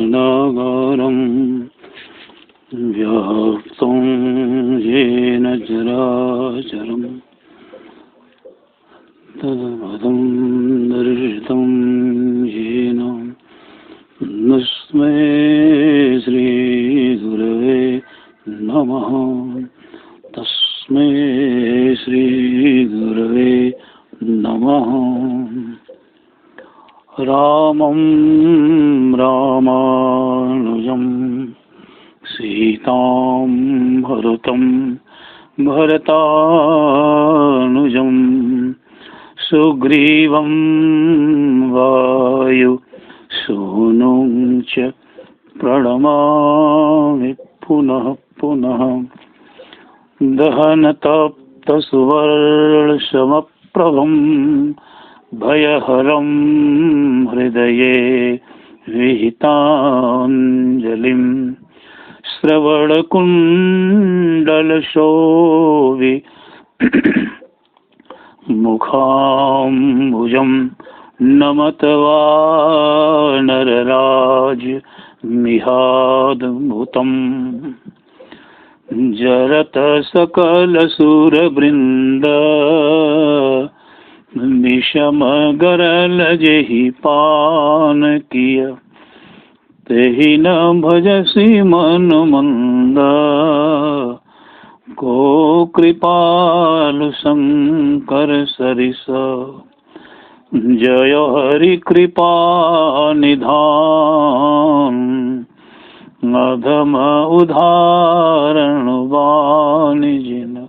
नागारं व्याप्तं येन चराचरं तत्पदं दर्शितं येन तस्मै श्रीगुरवे नमः। तस्मै श्रीगुरवे नमः। रामं रामानुजं सीतां भरतं भरतानुजं सुग्रीवं वायुसूनुं च प्रणमामि पुनः पुनः। दहनतप्तसुवर्णशमप्रभं भयहरं हृदये विहिताञ्जलिं श्रवणकुण्डलशोभि मुखाम्बुजं नमत वानरराज मिहाद्भुतम् जरत सकलसुरवृन्द विषम गरल जेहि पान किय तेहि न भजसि मन मंद। को कृपालु शंकर सरिस जय हरि कृपा निधान। अधम उदाहरण वाणि जिन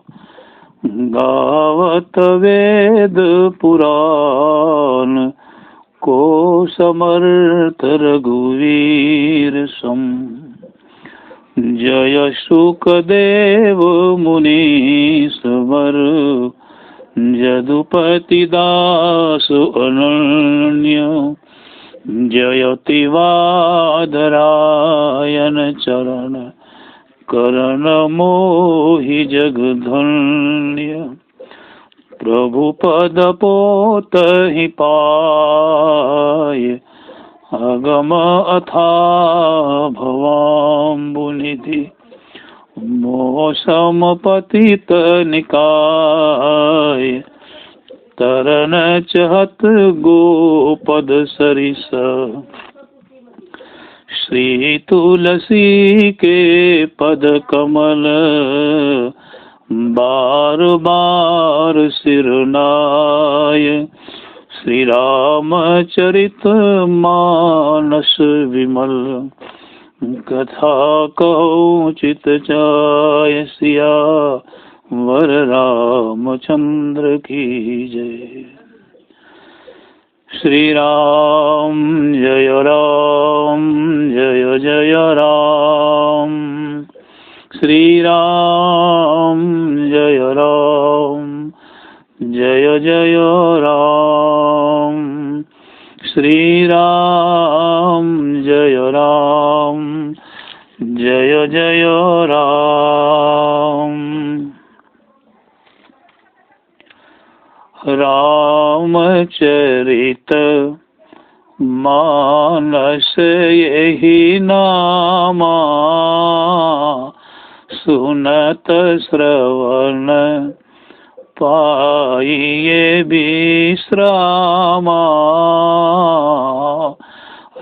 गावत वेद पुराण। को समर्थ रघुवीर सम जय सुखदेव मुनीश्वर। यदुपति दास अनन्य जयति वादरायण चरण। करण मोहि जगधन्य प्रभु पद पोतहि पाय। अगम अथाह भवाम्बुनिधि मोह सम पतित निकाय। तरन चहत गोपद सरिस श्री तुलसी के पद कमल। बार बार सिरनाय श्री रामचरित मानस विमल। कथा कहूँ चित चाय सिया वर रामचंद्र की जय। श्री राम जय जय राम। श्री राम जय जय राम। श्री राम जय जय राम। रामचरित मानस यही नामा। सुनत श्रवण पाइये विश्रामा।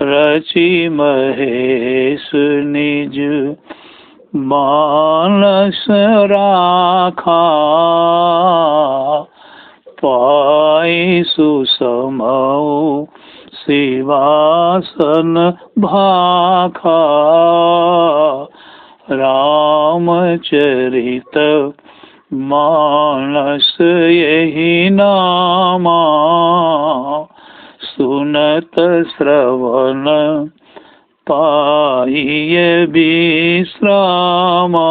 रचि महेश निज मानस राखा। पाई सुसमौ शिवासन भाखा। रामचरित मानस यही नामा। सुनत श्रवण पाइये विश्रामा।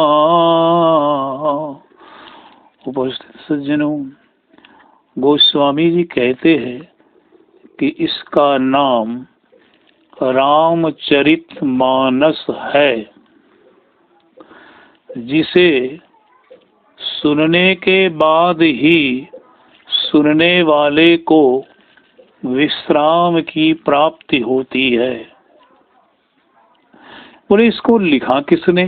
उपस्थित सज्जनों, गोस्वामी जी कहते हैं कि इसका नाम रामचरित मानस है, जिसे सुनने के बाद ही सुनने वाले को विश्राम की प्राप्ति होती है। बोले इसको लिखा किसने?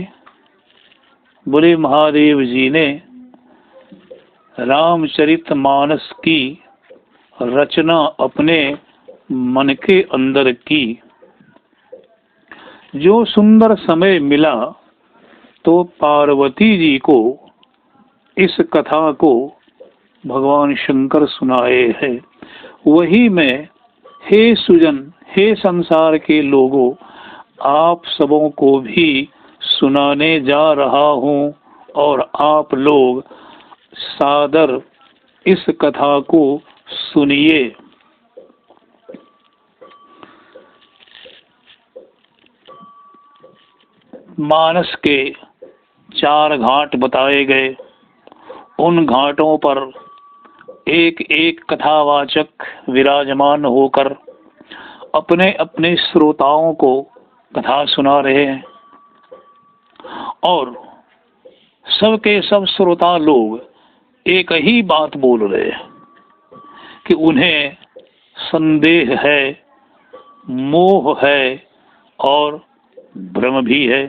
बोले महादेव जी ने रामचरितमानस की रचना अपने मन के अंदर की। जो सुंदर समय मिला तो पार्वती जी को इस कथा को भगवान शंकर सुनाए हैं। वही मैं, हे सुजन, हे संसार के लोगों, आप सबों को भी सुनाने जा रहा हूँ और आप लोग सादर इस कथा को सुनिए। मानस के 4 घाट बताए गए। उन घाटों पर एक एक कथावाचक विराजमान होकर अपने अपने श्रोताओं को कथा सुना रहे हैं और सबके सब श्रोता लोग एक ही बात बोल रहे हैं कि उन्हें संदेह है, मोह है और भ्रम भी है।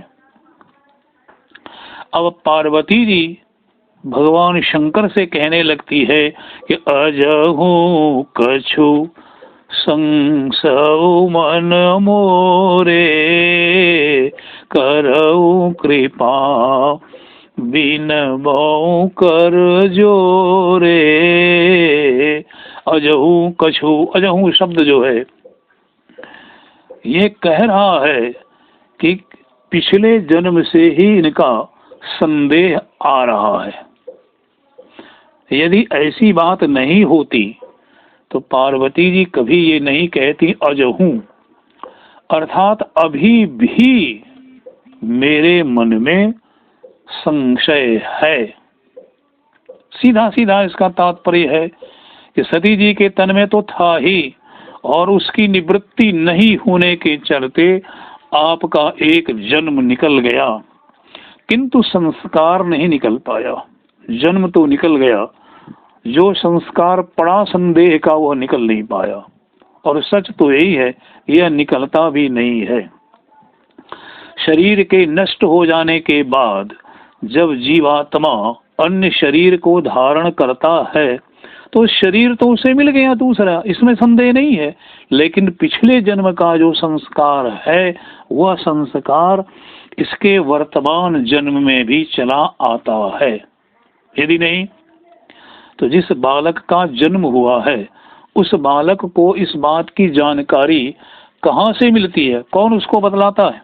अब पार्वती जी भगवान शंकर से कहने लगती है कि अजहू कछु संसौ मन मोरे, करऊ कृपा बिनबौ कर जोरे। अजहू कछु, अजहू शब्द जो है ये कह रहा है कि पिछले जन्म से ही इनका संदेह आ रहा है। यदि ऐसी बात नहीं होती तो पार्वती जी कभी ये नहीं कहती अजहू, अर्थात अभी भी मेरे मन में संशय है। सीधा सीधा इसका तात्पर्य है कि सती जी के तन में तो था ही और उसकी निवृत्ति नहीं होने के चलते आपका एक जन्म निकल गया, किंतु संस्कार नहीं निकल पाया। जन्म तो निकल गया, जो संस्कार पड़ा संदेह का वह निकल नहीं पाया। और सच तो यही है, यह निकलता भी नहीं है। शरीर के नष्ट हो जाने के बाद जब जीवात्मा अन्य शरीर को धारण करता है तो शरीर तो उसे मिल गया दूसरा, इसमें संदेह नहीं है। लेकिन पिछले जन्म का जो संस्कार है वह संस्कार इसके वर्तमान जन्म में भी चला आता है। यदि नहीं तो जिस बालक का जन्म हुआ है उस बालक को इस बात की जानकारी कहाँ से मिलती है? कौन उसको बतलाता है?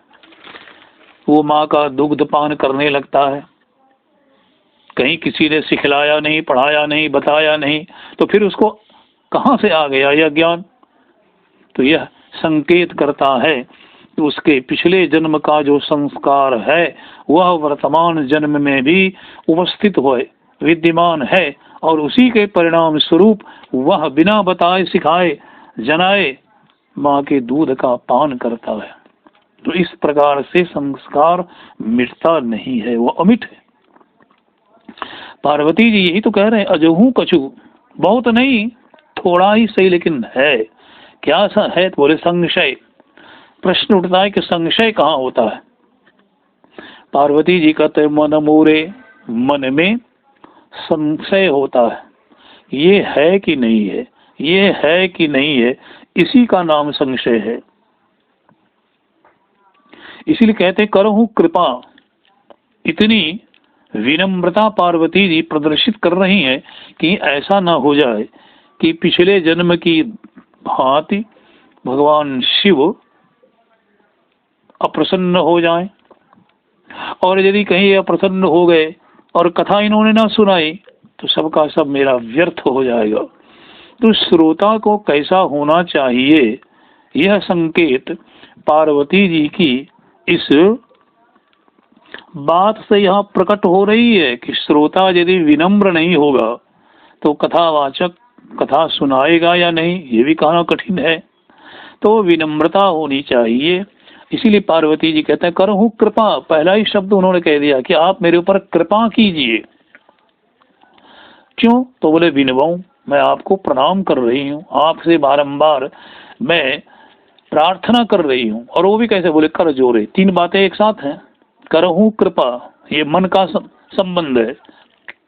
वो माँ का दुग्ध पान करने लगता है, कहीं किसी ने सिखलाया नहीं, पढ़ाया नहीं, बताया नहीं, तो फिर उसको कहाँ से आ गया यह ज्ञान? तो यह संकेत करता है कि उसके पिछले जन्म का जो संस्कार है वह वर्तमान जन्म में भी उपस्थित हुए विद्यमान है और उसी के परिणाम स्वरूप वह बिना बताए सिखाए जनाए माँ के दूध का पान करता है। तो इस प्रकार से संस्कार मिटता नहीं है, वो अमिट है। पार्वती जी यही तो कह रहे हैं अजहू कछु, बहुत नहीं, थोड़ा ही सही, लेकिन है। क्या सा है? तो बोले संशय। प्रश्न उठता है कि संशय कहाँ होता है? पार्वती जी कहते मन मोरे, मन में संशय होता है, ये है कि नहीं है, ये है कि नहीं है, इसी का नाम संशय है। इसीलिए कहते करहूं कृपा। इतनी विनम्रता पार्वती जी प्रदर्शित कर रही हैं कि ऐसा ना हो जाए कि पिछले जन्म की भांति भगवान शिव अप्रसन्न हो जाएं, और यदि कहीं अप्रसन्न हो गए और कथा इन्होंने ना सुनाई तो सबका सब मेरा व्यर्थ हो जाएगा। तो श्रोता को कैसा होना चाहिए, यह संकेत पार्वती जी की इस बात से यहाँ प्रकट हो रही है कि श्रोता यदि विनम्र नहीं होगा तो कथावाचक कथा सुनाएगा या नहीं, ये भी कहना कठिन है। तो विनम्रता होनी चाहिए। इसीलिए पार्वती जी कहते हैं करहूं कृपा। पहला ही शब्द उन्होंने कह दिया कि आप मेरे ऊपर कृपा कीजिए। क्यों? तो बोले विनवाऊं, मैं आपको प्रणाम कर रही हूँ, आपसे बारंबार मैं प्रार्थना कर रही हूँ। और वो भी कैसे बोले, कर जोरे, तीन बातें एक साथ हैं। करहूँ कृपा, ये मन का संबंध है,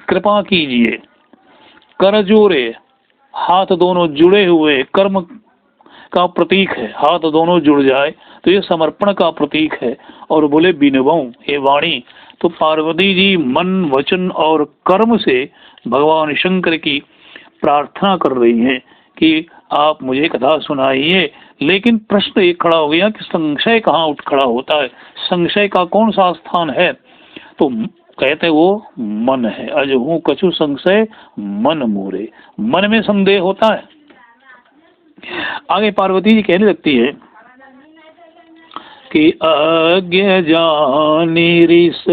कृपा कीजिए। कर जोरे, हाथ दोनों जुड़े हुए, कर्म का प्रतीक है, हाथ दोनों जुड़ जाए तो ये समर्पण का प्रतीक है। और बोले बिनवऊ, ये वाणी, तो पार्वती जी मन वचन और कर्म से भगवान शंकर की प्रार्थना कर रही हैं कि आप मुझे कथा सुनाइए। लेकिन प्रश्न एक खड़ा हो गया कि संशय कहाँ उठ खड़ा होता है, संशय का कौन सा स्थान है? तो कहते वो मन है। अजहू कछु संशय मन मोरे, मन में संदेह होता है। आगे पार्वती जी कहने लगती है कि अज्ञ जानी रिस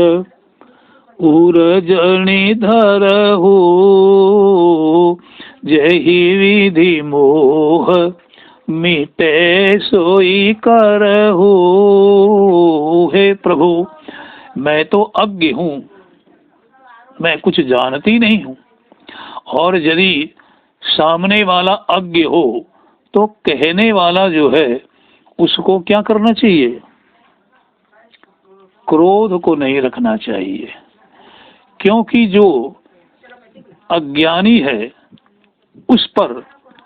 उरजनी धर हो, जही विधि मोह मिटे सोई कर हो। हे प्रभु, मैं तो अज्ञ हूँ, मैं कुछ जानती नहीं हूँ। और यदि सामने वाला अज्ञ हो तो कहने वाला जो है उसको क्या करना चाहिए? क्रोध को नहीं रखना चाहिए, क्योंकि जो अज्ञानी है उस पर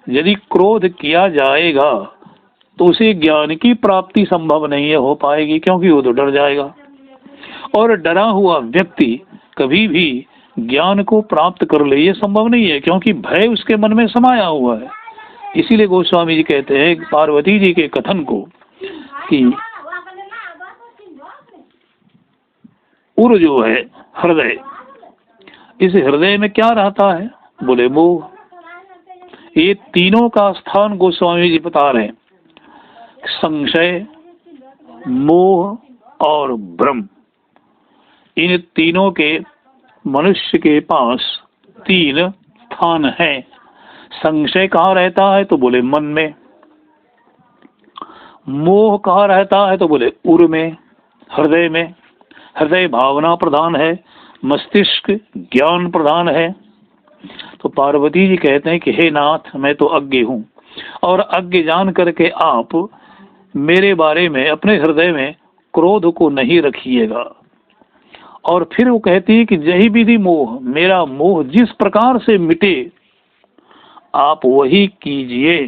यदि क्रोध किया जाएगा तो उसे ज्ञान की प्राप्ति संभव नहीं है हो पाएगी, क्योंकि वो तो डर जाएगा। और डरा हुआ व्यक्ति कभी भी ज्ञान को प्राप्त कर ले, ये संभव नहीं है, क्योंकि भय उसके मन में समाया हुआ है। इसीलिए गोस्वामी जी कहते हैं पार्वती जी के कथन को कि उर जो है हृदय, इस हृदय में क्या रहता है? बोले मोह। ये तीनों का स्थान गोस्वामी जी बता रहे हैं, संशय, मोह और भ्रम। इन तीनों के मनुष्य के पास तीन स्थान हैं। संशय कहाँ रहता है? तो बोले मन में। मोह कहाँ रहता है? तो बोले उर में, हृदय में। हृदय भावना प्रधान है, मस्तिष्क ज्ञान प्रधान है। तो पार्वती जी कहते हैं कि हे नाथ, मैं तो अज्ञ हूँ, और अज्ञ जान करके आप मेरे बारे में अपने हृदय में क्रोध को नहीं रखिएगा। और फिर वो कहती है कि जही विधि मोह, मेरा मोह जिस प्रकार से मिटे आप वही कीजिए।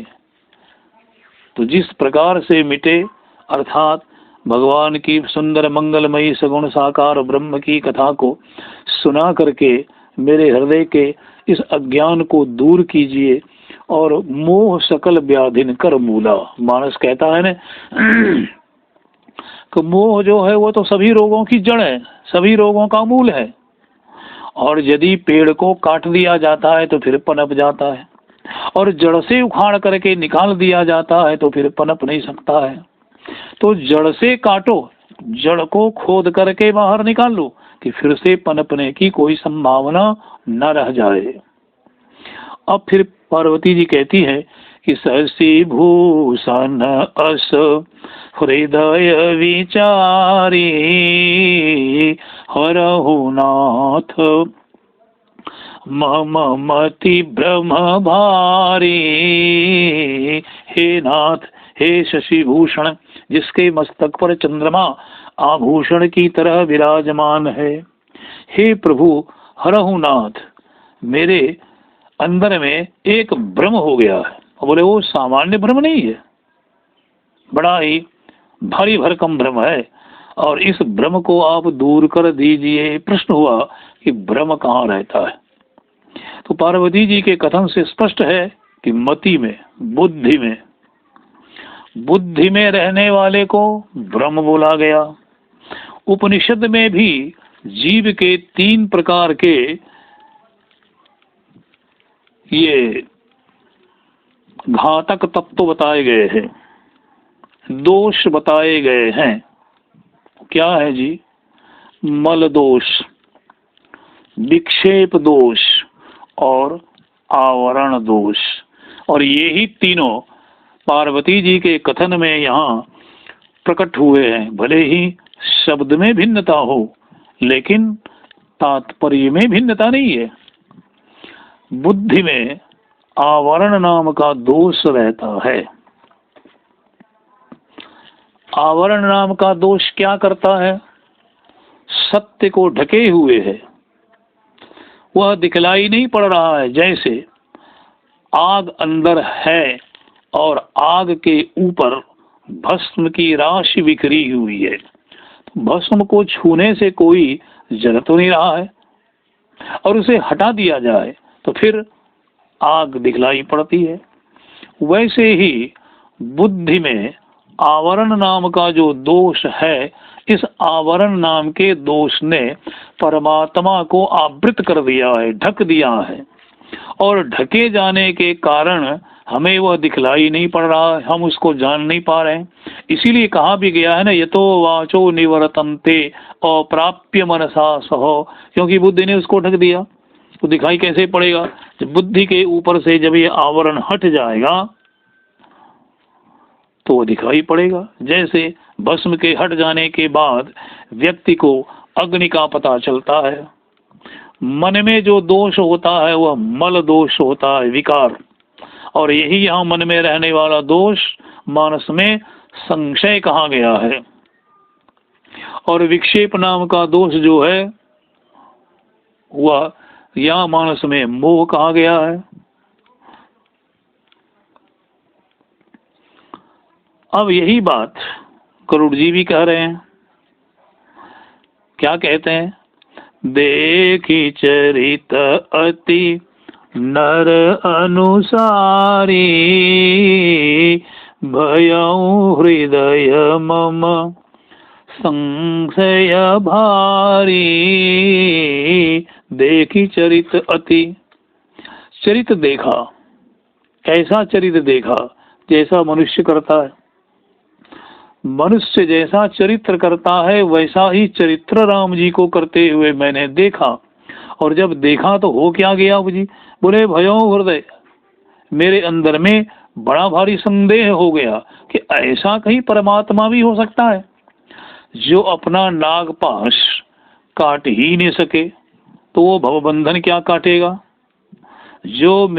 तो जिस प्रकार से मिटे अर्थात भगवान की सुंदर मंगलमयी सगुण साकार ब्रह्म की कथा को सुना करके मेरे हृदय के इस अज्ञान को दूर कीजिए। और मोह सकल व्याधिन कर मूला, मानस कहता है ना कि मोह जो है वो तो सभी रोगों की जड़ है, सभी रोगों का मूल है। और यदि पेड़ को काट दिया जाता है तो फिर पनप जाता है, और जड़ से उखाड़ करके निकाल दिया जाता है तो फिर पनप नहीं सकता है। तो जड़ से काटो, जड़ को खोद करके बाहर निकालो कि फिर से पनपने की कोई संभावना न रह जाए। अब फिर पार्वती जी कहती है कि शशि भूषण अस हृदय विचारी, हरहु नाथ मम मति भ्रम भारी। हे नाथ, हे शशि भूषण, जिसके मस्तक पर चंद्रमा आभूषण की तरह विराजमान है। हे प्रभु, हरहु नाथ, मेरे अंदर में एक भ्रम हो गया है। बोले वो सामान्य भ्रम नहीं है, बड़ा ही भारी भरकम भ्रम है, और इस भ्रम को आप दूर कर दीजिए। प्रश्न हुआ कि भ्रम कहाँ रहता है? तो पार्वती जी के कथन से स्पष्ट है कि मति में, बुद्धि में, बुद्धि में रहने वाले को भ्रम बोला गया। उपनिषद में भी जीव के तीन प्रकार के ये घातक तत्व बताए गए हैं, दोष बताए गए हैं। क्या है जी? मल दोष, विक्षेप दोष और आवरण दोष। और ये ही तीनों पार्वती जी के कथन में यहाँ प्रकट हुए हैं। भले ही शब्द में भिन्नता हो, लेकिन तात्पर्य में भिन्नता नहीं है। बुद्धि में आवरण नाम का दोष रहता है। आवरण नाम का दोष क्या करता है? सत्य को ढके हुए है, वह दिखलाई नहीं पड़ रहा है। जैसे आग अंदर है और आग के ऊपर भस्म की राशि बिखरी हुई है, भस्म को छूने से कोई जल तो नहीं रहा है, और उसे हटा दिया जाए तो फिर आग दिखलाई पड़ती है। वैसे ही बुद्धि में आवरण नाम का जो दोष है, इस आवरण नाम के दोष ने परमात्मा को आवृत कर दिया है, ढक दिया है, और ढके जाने के कारण हमें वह दिखलाई नहीं पड़ रहा है, हम उसको जान नहीं पा रहे हैं। इसीलिए कहा भी गया है ना, यतो वाचो निवर्तन्ते अप्राप्य मनसा सहो, क्योंकि बुद्धि ने उसको ढक दिया। तो दिखाई कैसे पड़ेगा? जब बुद्धि के ऊपर से जब ये आवरण हट जाएगा तो वो दिखाई पड़ेगा। जैसे भस्म के हट जाने के बाद व्यक्ति को अग्नि का पता चलता है। मन में जो दोष होता है वह मल दोष होता है, विकार, और यही यहाँ मन में रहने वाला दोष मानस में संशय कहा गया है। और विक्षेप नाम का दोष जो है वह यहाँ मानस में मोह कहा गया है। अब यही बात गरुड़ जी भी कह रहे हैं। क्या कहते हैं? देखी चरित अति नर अनुसारी, भयउ हृदय मम संशय भारी। देखी चरित अति, चरित देखा, कैसा चरित देखा? जैसा मनुष्य करता है। मनुष्य जैसा चरित्र करता है वैसा ही चरित्र राम जी को करते हुए मैंने देखा। और जब देखा तो हो क्या गया जी? बोले भयो हृदय, मेरे अंदर में बड़ा भारी संदेह हो गया कि ऐसा कहीं परमात्मा भी हो सकता है जो अपना नागपाश काट ही नहीं सके, तो वो भवबंधन क्या काटेगा? जो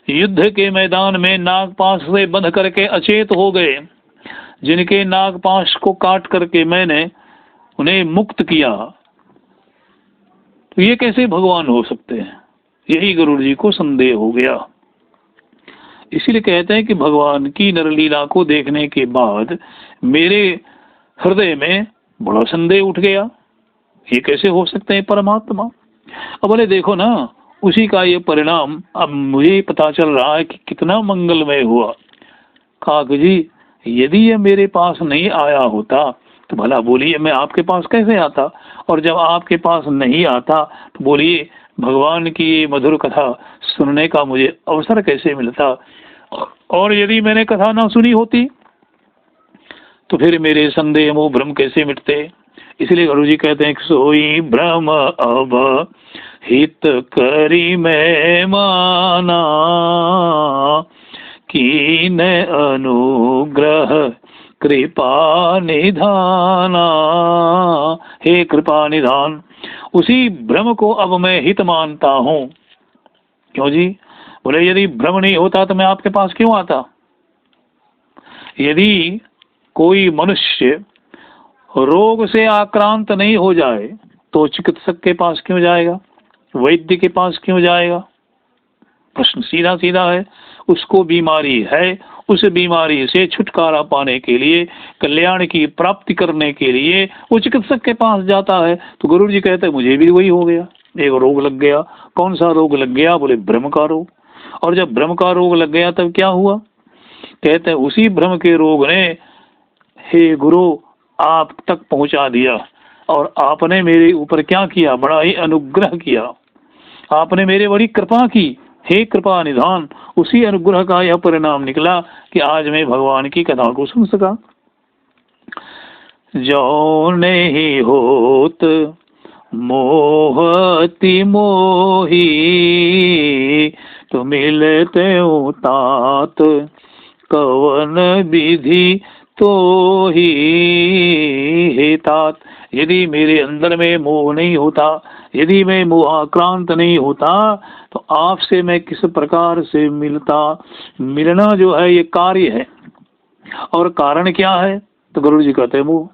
युद्ध के मैदान में नागपाश से बंध करके अचेत हो गए, जिनके नागपाश को काट करके मैंने उन्हें मुक्त किया, तो ये कैसे भगवान हो सकते हैं? यही गरुड़ जी को संदेह हो गया। इसीलिए कहते हैं कि भगवान की नरलीला को देखने के बाद मेरे हृदय में बड़ा संदेह उठ गया, ये कैसे हो सकते हैं परमात्मा? अब बोले देखो ना, उसी का ये परिणाम अब मुझे पता चल रहा है कि कितना मंगलमय हुआ। कहा कि जी यदि ये मेरे पास नहीं आया होता तो भला बोलिए मैं आपके पास कैसे आता, और जब आपके पास नहीं आता तो बोलिए भगवान की ये मधुर कथा सुनने का मुझे अवसर कैसे मिलता, और यदि मैंने कथा ना सुनी होती तो फिर मेरे संदेह मोह भ्रम कैसे मिटते। इसलिए गुरु जी कहते हैं सोई भ्रम अब हित करी मैं माना, कीन अनुग्रह कृपा निधाना। हे कृपा निधान, उसी भ्रम को अब मैं हित मानता हूँ। क्यों जी? बोले यदि भ्रम नहीं होता तो मैं आपके पास क्यों आता? यदि कोई मनुष्य रोग से आक्रांत नहीं हो जाए तो चिकित्सक के पास क्यों जाएगा, वैद्य के पास क्यों जाएगा? प्रश्न सीधा सीधा है। उसको बीमारी है, उस बीमारी से छुटकारा पाने के लिए, कल्याण की प्राप्ति करने के लिए वो चिकित्सक के पास जाता है। तो गुरु जी कहते हैं मुझे भी वही हो गया, एक रोग लग गया। कौन सा रोग लग गया? बोले भ्रम का रोग। और जब भ्रम का रोग लग गया तब क्या हुआ? कहते हैं उसी भ्रम के रोग ने हे गुरु आप तक पहुंचा दिया, और आपने मेरे ऊपर क्या किया? बड़ा ही अनुग्रह किया, आपने मेरे बड़ी कृपा की। हे कृपा निधान, उसी अनुग्रह का यह परिणाम निकला कि आज मैं भगवान की कथा को सुन सका। जो नहीं होत मोहति मोही, तो मिलते तात कवन विधि तो ही हेतात, यदि मेरे अंदर में मोह नहीं होता, यदि मैं मोहाक्रांत नहीं होता, तो आपसे मैं किस प्रकार से मिलता। मिलना जो है ये कार्य है, और कारण क्या है? तो गुरु जी कहते हैं मोह।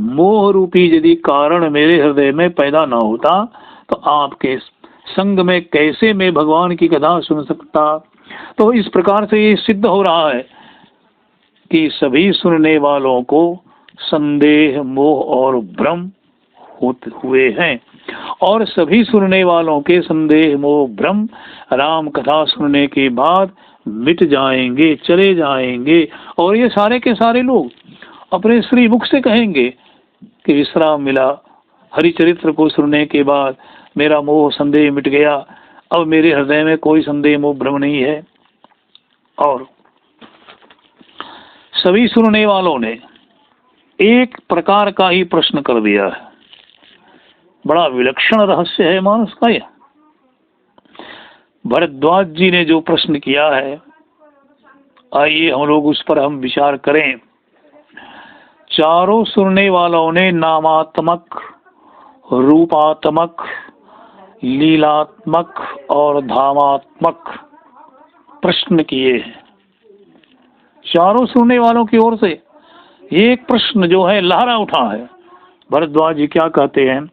मोह रूपी यदि कारण मेरे हृदय में पैदा ना होता, तो आपके संग में कैसे मैं भगवान की कथा सुन सकता। तो इस प्रकार से ये सिद्ध हो रहा है कि सभी सुनने वालों को संदेह, मोह और भ्रम हुए हैं, और सभी सुनने वालों के संदेह, मोह, भ्रम राम कथा सुनने के बाद मिट जाएंगे, चले जाएंगे। और ये सारे के सारे लोग अपने श्री मुख से कहेंगे कि विश्राम मिला, हरिचरित्र को सुनने के बाद मेरा मोह संदेह मिट गया, अब मेरे हृदय में कोई संदेह मोह भ्रम नहीं है। और सभी सुनने वालों ने एक प्रकार का ही प्रश्न कर दिया है। बड़ा विलक्षण रहस्य है मानस का यह। भरद्वाज जी ने जो प्रश्न किया है, आइए हम लोग उस पर हम विचार करें। चारों सुनने वालों ने नामात्मक, रूपात्मक, लीलात्मक और धामात्मक प्रश्न किए हैं। चारों सुनने वालों की ओर से एक प्रश्न जो है लहरा उठा है। भरद्वाज जी क्या कहते हैं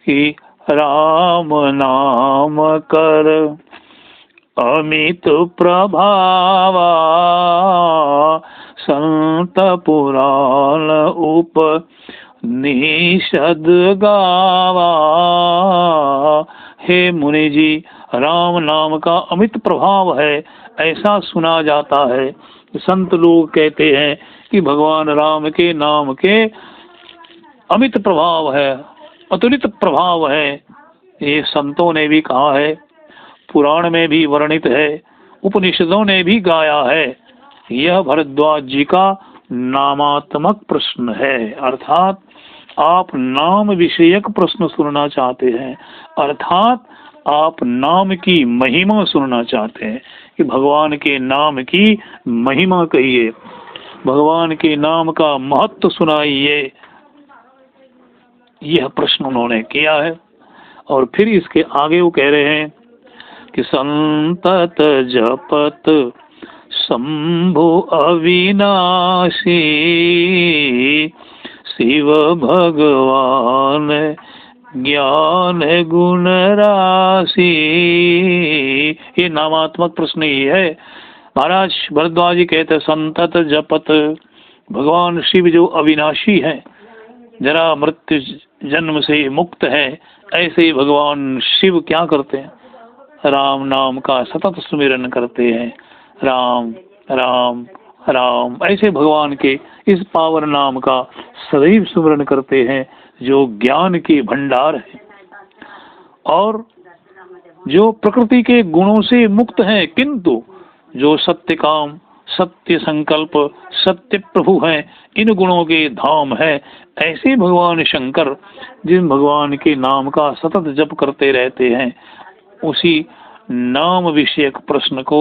कि राम नाम कर अमित प्रभावा, संत पुराण उपनिषद गावा। हे मुनि जी, राम नाम का अमित प्रभाव है, ऐसा सुना जाता है। संत लोग कहते हैं कि भगवान राम के नाम के अमित प्रभाव है, अतुलित प्रभाव है। ये संतों ने भी कहा है, पुराण में भी वर्णित है, उपनिषदों ने भी गाया है। यह भरद्वाज जी का नामात्मक प्रश्न है, अर्थात आप नाम विषयक प्रश्न सुनना चाहते हैं, अर्थात आप नाम की महिमा सुनना चाहते हैं कि भगवान के नाम की महिमा कहिए, भगवान के नाम का महत्व सुनाइए। यह प्रश्न उन्होंने किया है। और फिर इसके आगे वो कह रहे हैं कि संतत जपत शंभु अविनाशी, शिव भगवान ज्ञान गुण राशि। ये नामात्मक प्रश्न ही है। महाराज भरद्वाज जी कहते संतत जपत, भगवान शिव जो अविनाशी है, जरा मृत्यु जन्म से मुक्त है, ऐसे ही भगवान शिव क्या करते हैं? राम नाम का सतत सुमिरन करते हैं। राम राम राम, ऐसे भगवान के इस पावन नाम का सदैव सुमिरन करते हैं, जो ज्ञान के भंडार है और जो प्रकृति के गुणों से मुक्त है, किंतु जो सत्य काम, सत्य संकल्प, सत्य प्रभु हैं, इन गुणों के धाम है। ऐसे भगवान शंकर जिन भगवान के नाम का सतत जप करते रहते हैं, उसी नाम विषयक प्रश्न को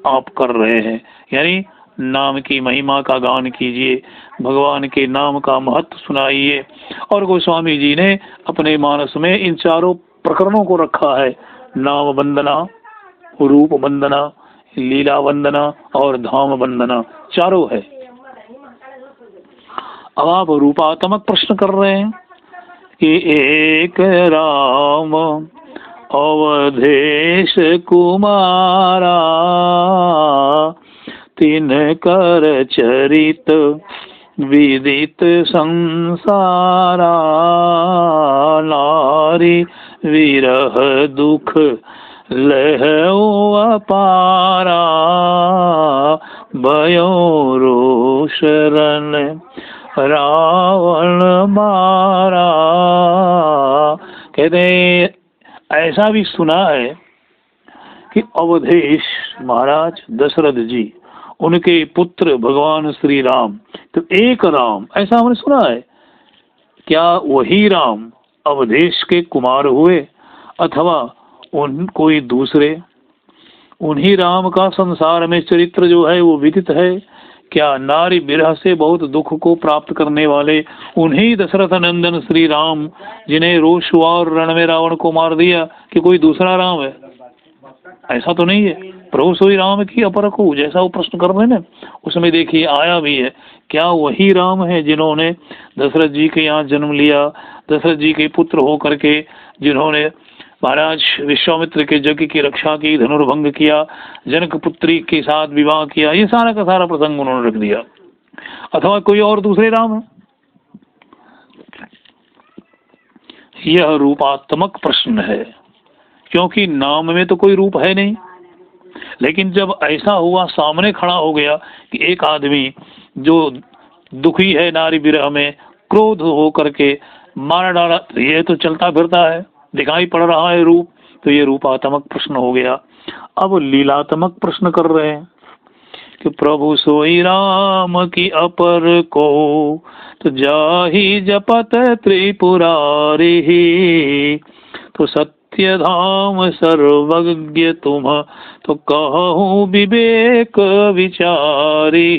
आप कर रहे हैं। यानी नाम की महिमा का गान कीजिए, भगवान के नाम का महत्व सुनाइए। और गोस्वामी जी ने अपने मानस में इन चारों प्रकरणों को रखा है, नाम वंदना, रूप वंदना, लीला वंदना और धाम वंदना, चारों है। अब आप रूपात्मक प्रश्न कर रहे हैं कि एक राम अवधेश कुमारा, तीन कर चरित विदित संसारा, नारी विरह दुख लहओ अपारा, भयो रोशरन रावण मारा। कहते हैं ऐसा भी सुना है कि अवधेश महाराज दशरथ जी, उनके पुत्र भगवान श्री राम, तो एक राम, ऐसा हमने सुना है। क्या वही राम अवधेश के कुमार हुए अथवा कोई दूसरे? उन्हीं राम का संसार में चरित्र जो है वो विदित है क्या नारी विरह से बहुत दुख को प्राप्त करने वाले उन्हीं दशरथ नंदन श्री राम जिन्हें रोष हुआ और रण में रावण को मार दिया कि कोई दूसरा राम है? ऐसा तो नहीं है। प्रभु सोई राम की अपर को, जैसा वो प्रश्न कर रहे हैं ना, उसमें देखिए आया भी है, क्या वही राम है जिन्होंने दशरथ जी के यहाँ जन्म लिया, दशरथ जी के पुत्र हो करके जिन्होंने महाराज विश्वामित्र के यज्ञ की रक्षा की, धनुर्भंग किया, जनक पुत्री के साथ विवाह किया, ये सारा का सारा प्रसंग उन्होंने रख दिया, अथवा कोई और दूसरे राम है? यह रूपात्मक प्रश्न है, क्योंकि नाम में तो कोई रूप है नहीं। लेकिन जब ऐसा हुआ, सामने खड़ा हो गया कि एक आदमी जो दुखी है नारी विरह में, क्रोध हो करके मार डाला, तो ये तो चलता फिरता है, दिखाई पड़ रहा है रूप, तो ये रूपात्मक प्रश्न हो गया। अब लीलात्मक प्रश्न कर रहे हैं कि प्रभु सोई राम की अपर को तो जाहि जपत त्रिपुरारी, तो सत्य धाम सर्वज्ञ तुम तो कहूँ विवेक विचारी।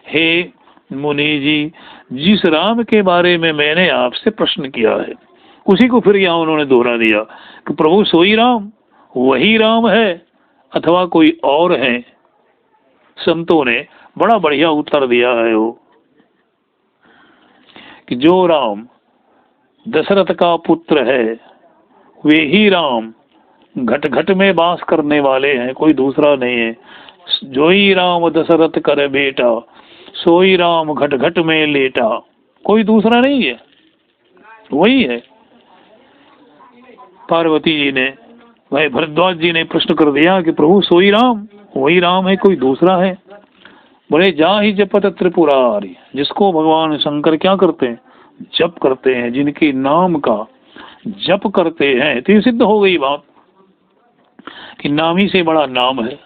हे मुनि जी, जिस राम के बारे में मैंने आपसे प्रश्न किया है उसी को फिर यहाँ उन्होंने दोहरा दिया कि प्रभु सोई राम वही राम है अथवा कोई और है? संतों ने बड़ा बढ़िया उत्तर दिया है वो कि जो राम दशरथ का पुत्र है वे ही राम घट घट में वास करने वाले हैं, कोई दूसरा नहीं है। जो ही राम दशरथ कर बेटा, सोई राम घट घट में लेटा, कोई दूसरा नहीं है, वही है। पार्वती जी ने, भाई भरद्वाज जी ने प्रश्न कर दिया कि प्रभु सोई राम वही राम है, कोई दूसरा है? बोले जा ही जपत त्रिपुरारी, जिसको भगवान शंकर क्या करते हैं? जप करते हैं, जिनके नाम का जप करते हैं। तो ये सिद्ध हो गई बात कि नामी से बड़ा नाम है।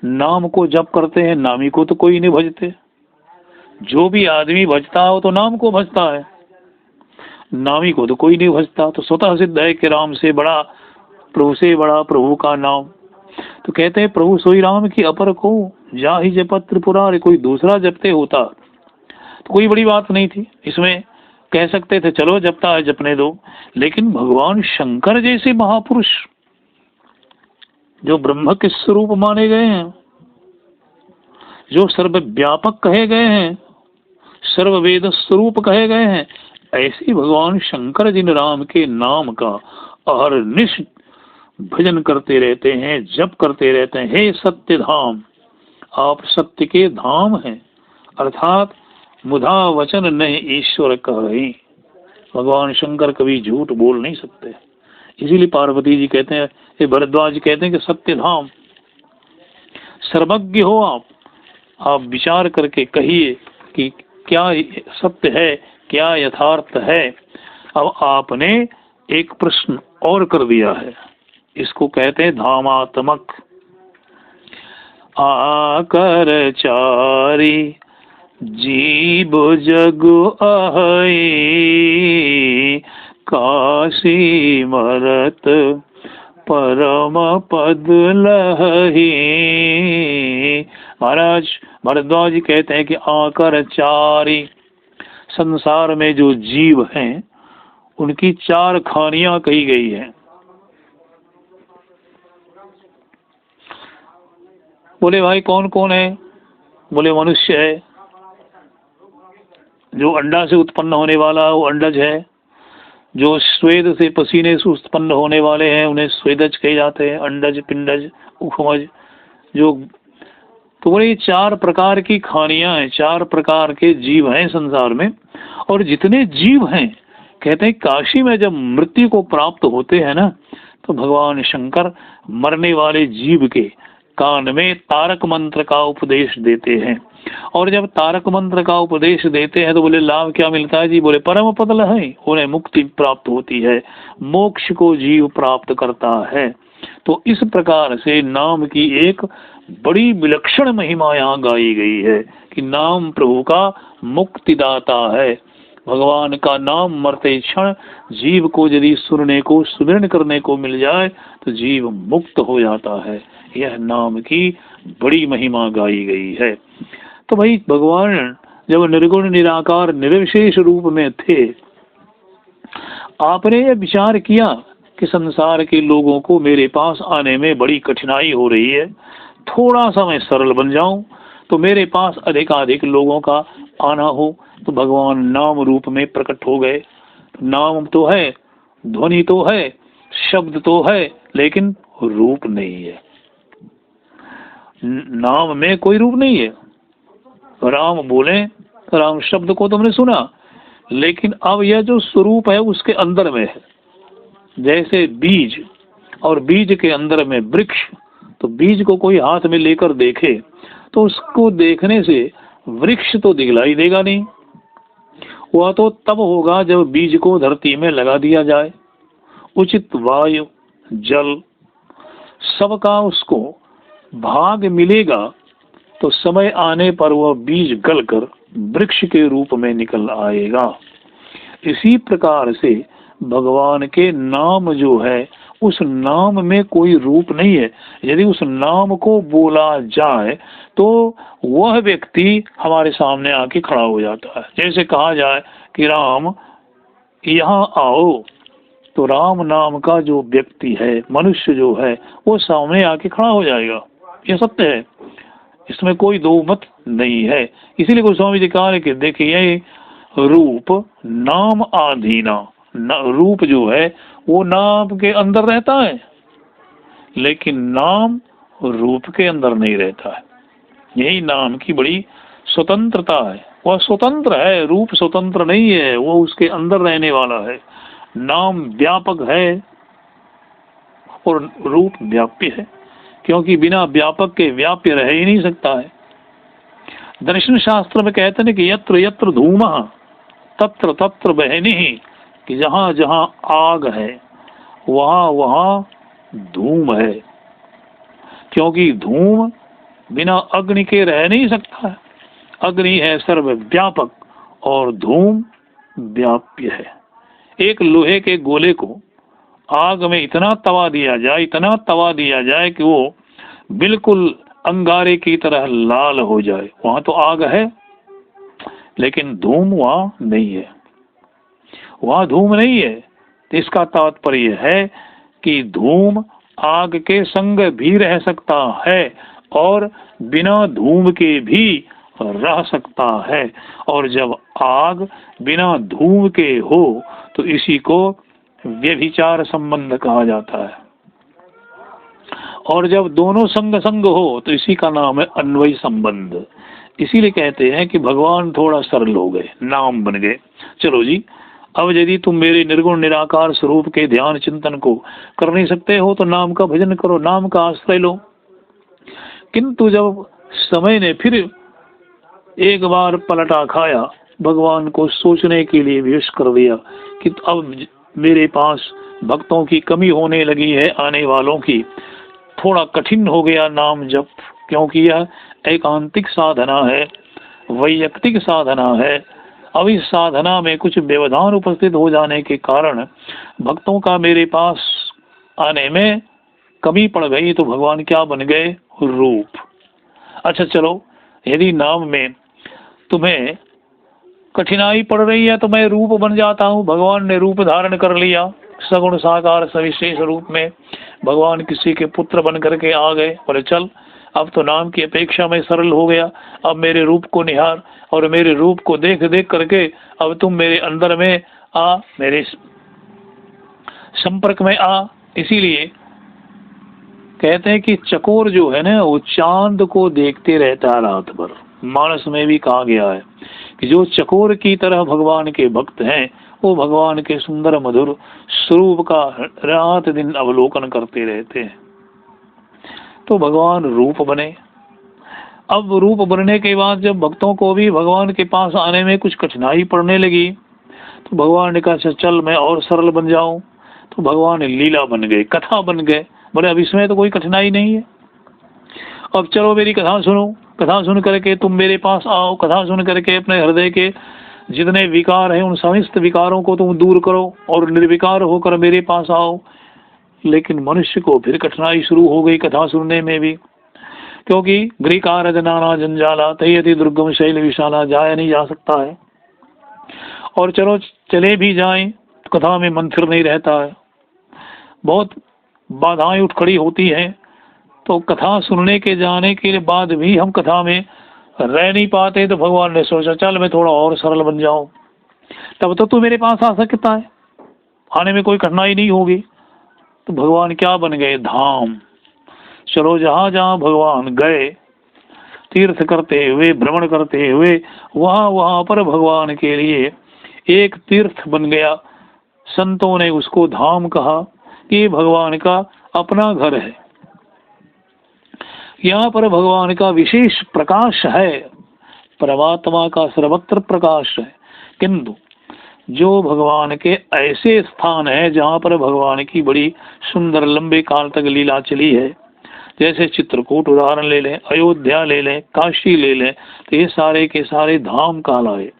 नाम को जप करते हैं, नामी को तो कोई नहीं भजते। जो भी आदमी भजता हो तो नाम को भजता है, नामी को तो कोई नहीं भजता। तो स्वतः सिद्ध है कि राम से बड़ा, प्रभु से बड़ा प्रभु का नाम। तो कहते हैं प्रभु सोई राम की अपर को जा ही जपत त्रिपुरारी, कोई दूसरा जपते होता तो कोई बड़ी बात नहीं थी। इसमें कह सकते थे चलो जपता है जपने दो, लेकिन भगवान शंकर जैसे महापुरुष जो ब्रह्म के स्वरूप माने गए हैं, जो सर्वव्यापक कहे गए हैं, सर्ववेद स्वरूप कहे गए हैं, ऐसे भगवान शंकर जिन राम के नाम का अहरनिश भजन करते रहते हैं, जप करते रहते हैं। हे सत्य धाम, आप सत्य के धाम हैं, अर्थात मुधा वचन नहीं ईश्वर कही। भगवान शंकर कभी झूठ बोल नहीं सकते। इसीलिए पार्वती जी कहते हैं, ये भरद्वाज कहते हैं कि सत्य धाम, सर्वज्ञ हो आप विचार करके कहिए कि क्या सत्य है, क्या यथार्थ है। अब आपने एक प्रश्न और कर दिया है, इसको कहते हैं धामात्मक। आकर चारी जीव जग अहै, काशी मरत परम पद लहै। महाराज भरद्वाज जी कहते हैं कि आकर चारी, संसार में जो जीव हैं उनकी चार खानियां कही गई हैं। बोले भाई कौन कौन है? बोले मनुष्य है, जो अंडा से उत्पन्न होने वाला वो अंडज है, जो स्वेद से पसीने से उत्पन्न होने वाले हैं उन्हें स्वेदज कहे जाते हैं, अंडज, पिंडज, उखमज। जो तो बोले ये चार प्रकार की खानियां हैं, चार प्रकार के जीव हैं संसार में। और जितने जीव हैं कहते हैं काशी में जब मृत्यु को प्राप्त होते हैं ना, तो भगवान शंकर मरने वाले जीव के कान में तारक मंत्र का उपदेश देते हैं। और जब तारक मंत्र का उपदेश देते हैं तो बोले लाभ क्या मिलता है जी? बोले परम पद है, उन्हें मुक्ति प्राप्त होती है, मोक्ष को जीव प्राप्त करता है। तो इस प्रकार से नाम की एक बड़ी विलक्षण महिमा यहाँ गाई गई है कि नाम प्रभु का मुक्तिदाता है। भगवान का नाम मरते क्षण जीव को यदि सुनने को, सुमिरन करने को मिल जाए तो जीव मुक्त हो जाता है। यह नाम की बड़ी महिमा गाई गई है। तो भाई भगवान जब निर्गुण निराकार निर्विशेष रूप में थे, आपने यह विचार किया कि संसार के लोगों को मेरे पास आने में बड़ी कठिनाई हो रही है, थोड़ा सा मैं सरल बन जाऊं तो मेरे पास अधिकाधिक लोगों का आना हो। तो भगवान नाम रूप में प्रकट हो गए। नाम तो है, ध्वनि तो है, शब्द तो है, लेकिन रूप नहीं है। नाम में कोई रूप नहीं है। राम बोले, राम शब्द को तुमने सुना, लेकिन अब यह जो स्वरूप है उसके अंदर में है। जैसे बीज और बीज के अंदर में वृक्ष, तो बीज को कोई हाथ में लेकर देखे तो उसको देखने से वृक्ष तो दिखलाई देगा नहीं, वह तो तब होगा जब बीज को धरती में लगा दिया जाए। उचित वायु जल सबका उसको भाग मिलेगा तो समय आने पर वह बीज गलकर वृक्ष के रूप में निकल आएगा। इसी प्रकार से भगवान के नाम जो है, उस नाम में कोई रूप नहीं है। यदि उस नाम को बोला जाए तो वह व्यक्ति हमारे सामने आके खड़ा हो जाता है। जैसे कहा जाए कि राम यहाँ आओ, तो राम नाम का जो व्यक्ति है, मनुष्य जो है, वो सामने आके खड़ा हो जाएगा। यह सत्य है, इसमें कोई दो मत नहीं है। इसीलिए गोस्वामी जी कहा है कि देखिए रूप नाम आधीना, रूप जो है वो नाम के अंदर रहता है, लेकिन नाम रूप के अंदर नहीं रहता है। यही नाम की बड़ी स्वतंत्रता है। वह स्वतंत्र है, रूप स्वतंत्र नहीं है, वो उसके अंदर रहने वाला है। नाम व्यापक है और रूप व्याप्य है, क्योंकि बिना व्यापक के व्याप्य रह ही नहीं सकता है। दर्शन शास्त्र में कहते हैं कि यत्र यत्र धूमः तत्र तत्र बहनिः, कि जहाँ जहाँ आग है वहाँ वहाँ धूम है, क्योंकि धूम बिना अग्नि के रह नहीं सकता है। अग्नि है सर्वव्यापक और धूम व्याप्य है। एक लोहे के गोले को आग में इतना तवा दिया जाए, इतना तवा दिया जाए कि वो बिल्कुल अंगारे की तरह लाल हो जाए, वहां तो आग है, लेकिन धूम वहां नहीं है। वहां धूम नहीं है। तो इसका तात्पर्य है कि धूम आग के संग भी रह सकता है और बिना धूम के भी रह सकता है। और जब आग बिना धूम के हो तो इसी को व्यभिचार संबंध कहा जाता है, और जब दोनों संग संग हो तो इसी का नाम है अन्वय संबंध। इसीलिए कहते हैं कि भगवान थोड़ा सरल हो गए, नाम बन गए। चलो जी, अब यदि तुम मेरे निर्गुण निराकार स्वरूप के ध्यान चिंतन को कर नहीं सकते हो तो नाम का भजन करो, नाम का आश्रय लो। किंतु जब समय ने फिर एक बार पलटा खाया, भगवान को सोचने के लिए विवश कर दिया कि अब मेरे पास भक्तों की कमी होने लगी है, आने वालों की, थोड़ा कठिन हो गया नाम जप, क्योंकि यह एकांतिक साधना है, वैयक्तिक साधना है। अब इस साधना में कुछ व्यवधान उपस्थित हो जाने के कारण भक्तों का मेरे पास आने में कमी पड़ गई, तो भगवान क्या बन गए? रूप। अच्छा चलो, यदि नाम में तुम्हें कठिनाई पड़ रही है तो मैं रूप बन जाता हूँ। भगवान ने रूप धारण कर लिया, सगुण साकार सविशेष रूप में भगवान किसी के पुत्र बन करके आ गए। बोले चल, अब तो नाम की अपेक्षा में सरल हो गया, अब मेरे रूप को निहार और मेरे रूप को देख देख करके अब तुम मेरे अंदर में आ, मेरे संपर्क में आ। इसीलिए कहते हैं कि चकोर जो है ना, वो चांद को देखते रहता है रात भर। मानस में भी कहा गया है कि जो चकोर की तरह भगवान के भक्त हैं, वो भगवान के सुंदर मधुर स्वरूप का रात दिन अवलोकन करते रहते हैं। तो भगवान रूप बने। अब रूप बनने के बाद जब भक्तों को भी भगवान के पास आने में कुछ कठिनाई पड़ने लगी, तो भगवान ने कहा चल मैं और सरल बन जाऊं। तो भगवान लीला बन गए, कथा बन गए। बोले अब इसमें तो कोई कठिनाई नहीं है, अब चलो मेरी कथा सुनो, कथा सुन करके तुम मेरे पास आओ, कथा सुन करके अपने हृदय के जितने विकार हैं उन समस्त विकारों को तुम दूर करो और निर्विकार होकर मेरे पास आओ। लेकिन मनुष्य को फिर कठिनाई शुरू हो गई कथा सुनने में भी। क्योंकि गृहकारज नाना जंजाला तयति दुर्गम शैल विशाला, जाया नहीं जा सकता है। और चलो चले भी जाएं तो कथा में मंत्र नहीं रहता है, बहुत बाधाएं उठ खड़ी होती हैं। तो कथा सुनने के जाने के बाद भी हम कथा में रह नहीं पाते, तो भगवान ने सोचा चल मैं थोड़ा और सरल बन जाऊं, तब तो तू मेरे पास आ सकता है, आने में कोई कठिनाई नहीं होगी। तो भगवान क्या बन गए? धाम। चलो जहां जहां भगवान गए तीर्थ करते हुए, भ्रमण करते हुए, वहां वहां पर भगवान के लिए एक तीर्थ बन गया। संतों ने उसको धाम कहा कि भगवान का अपना घर है, यहाँ पर भगवान का विशेष प्रकाश है, परमात्मा का सर्वत्र प्रकाश है। किंतु जो भगवान के ऐसे स्थान है जहाँ पर भगवान की बड़ी सुंदर लंबे काल तक लीला चली है, जैसे चित्रकूट उदाहरण ले लें, अयोध्या ले लें, काशी ले लें, तो ये सारे के सारे धाम कहलाए।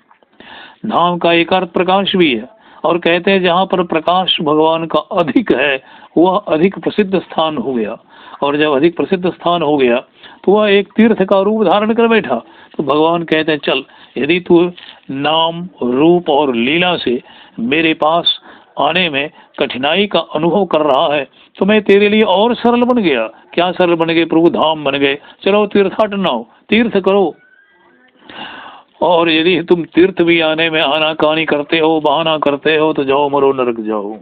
धाम का एक अर्थ प्रकाश भी है, और कहते हैं जहाँ पर प्रकाश भगवान का अधिक है वह अधिक प्रसिद्ध स्थान हो गया, और जब अधिक प्रसिद्ध स्थान हो गया तो वह एक तीर्थ का रूप धारण कर बैठा। तो भगवान कहते हैं चल, यदि तू नाम रूप और लीला से मेरे पास आने में कठिनाई का अनुभव कर रहा है तो मैं तेरे लिए और सरल बन गया। क्या सरल बन गए प्रभु? धाम बन गए। चलो तीर्थाटन आओ, तीर्थ करो। और यदि तुम तीर्थ भी आने में आनाकानी करते हो, बहाना करते हो, तो जाओ मरो नरक जाओ।